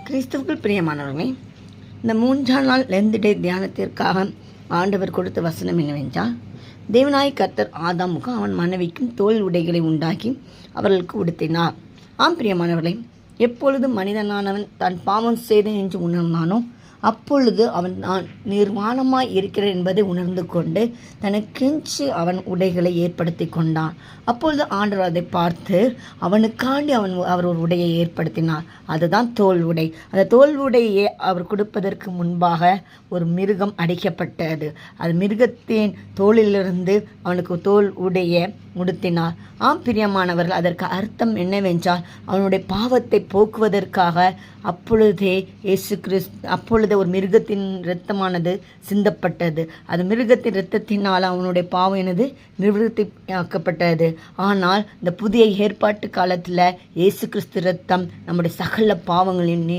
கிறிஸ்துவுக்குள் பிரியமானவர்களே, இந்த 3ஆம் நாள் லெந்த் டே தியானத்திற்காக ஆண்டவர் கொடுத்த வசனம் என்னவென்றால், தேவனாய் கர்த்தர் ஆதாமுக்கும் அவன் மனைவிக்கும் தோல் உடைகளை உண்டாக்கி அவர்களுக்கு உடுத்தினார். பிரியமானவர்களே, எப்பொழுது மனிதனானவன் தான் பாவம் செய்தேன் என்று உணர்ந்தானோ அப்பொழுது அவன் நான் நிர்வாணமாய் இருக்கிறேன் என்பதை உணர்ந்து கொண்டு தனக்கென்று அவன் உடைகளை ஏற்படுத்தி கொண்டான். அப்பொழுது ஆண்டவர் அதை பார்த்து அவனுக்காண்டி அவர் ஒரு உடையை ஏற்படுத்தினார். அதுதான் தோல் உடை. அந்த தோல் உடையை அவர் கொடுப்பதற்கு முன்பாக ஒரு மிருகம் அடிக்கப்பட்டது. அது மிருகத்தின் தோளிலிருந்து அவனுக்கு தோல் உடையை உடுத்தினார். பிரியமானவர்கள், அதற்கு அர்த்தம் என்னவென்றால் அவனுடைய பாவத்தை போக்குவதற்காக அப்பொழுதே அப்பொழுது ஒரு மிருகத்தின் இரத்தமானது சிந்தப்பட்டது. அது மிருகத்தின் இரத்தத்தினால் அவனுடைய பாவம் நிவர்த்தியாக்கப்பட்டது. ஆனால் இந்த புதிய ஏற்பாட்டு காலத்தில் இயேசு கிறிஸ்து இரத்தம் நம்முடைய சகல பாவங்களின்